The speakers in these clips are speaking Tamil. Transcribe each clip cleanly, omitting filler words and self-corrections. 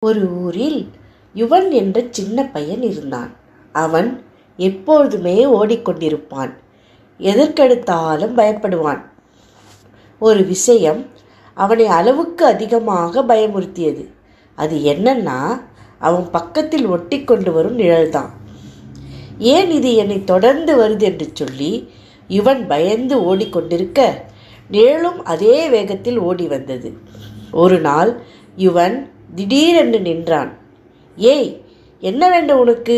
ஒரு ஊரில் யுவன் என்ற சின்ன பையன் இருந்தான். அவன் எப்பொழுதுமே ஓடிக்கொண்டிருப்பான். எதற்கெடுத்தாலும் பயப்படுவான். ஒரு விஷயம் அவனை அளவுக்கு அதிகமாக பயமுறுத்தியது. அது என்னன்னா, அவன் பக்கத்தில் ஒட்டி கொண்டு வரும் நிழல்தான். ஏன் இது என்னை தொடர்ந்து வருது என்று சொல்லி யுவன் பயந்து ஓடிக்கொண்டிருக்க, நிழலும் அதே வேகத்தில் ஓடி வந்தது. ஒரு நாள் யுவன் திடீரென்று நின்றான். ஏய், என்ன வேண்டும் உனக்கு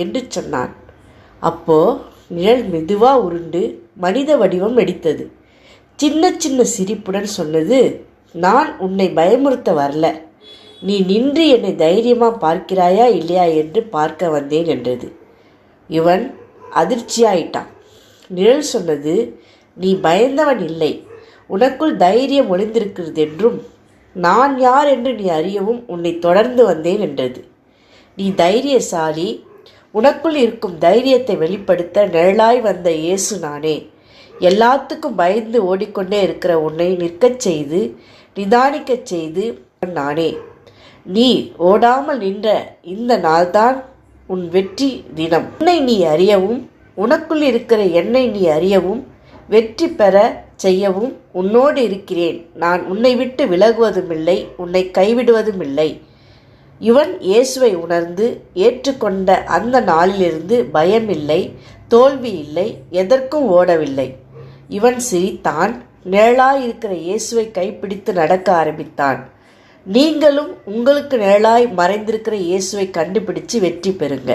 என்று சொன்னான். அப்போ நிழல் மெதுவா உருண்டு மனித வடிவம் எடுத்தது. சின்ன சின்ன சிரிப்புடன் சொன்னது, நான் உன்னை பயமுறுத்த வரல, நீ நின்று என்னை தைரியமா பார்க்கிறாயா இல்லையா என்று பார்க்க வந்தேன் என்றது. இவன் அதிர்ச்சியாயிட்டான். நிழல் சொன்னது, நீ பயந்தவன் இல்லை, உனக்குள் தைரியம் ஒளிந்திருக்கிறது என்றும் நான் யார் என்று நீ அறியவும் உன்னை தொடர்ந்து வந்தேன் என்றது. நீ தைரியசாலி, உனக்குள் இருக்கும் தைரியத்தை வெளிப்படுத்த நிழலாய் வந்த இயேசு நானே. எல்லாத்துக்கும் பயந்து ஓடிக்கொண்டே இருக்கிற உன்னை நிற்கச் செய்து நிதானிக்கச் செய்து நானே. நீ ஓடாமல் நின்ற இந்த நாள்தான் உன் வெற்றி தினம். உன்னை நீ அறியவும் உனக்குள் இருக்கிற என்னை நீ அறியவும் வெற்றி பெற செய்யவும் உன்னோடு இருக்கிறேன். நான் உன்னை விட்டு விலகுவதுமில்லை, உன்னை கைவிடுவதுமில்லை. இவன் இயேசுவை உணர்ந்து ஏற்றுக்கொண்ட அந்த நாளிலிருந்து பயமில்லை, தோல்வி இல்லை, எதற்கும் ஓடவில்லை. இவன் சிரித்தான். நிழலாயிருக்கிற இயேசுவை கைப்பிடித்து நடக்க ஆரம்பித்தான். நீங்களும் உங்களுக்கு நிழலாய் மறைந்திருக்கிற இயேசுவை கண்டுபிடிச்சு வெற்றி பெறுங்க.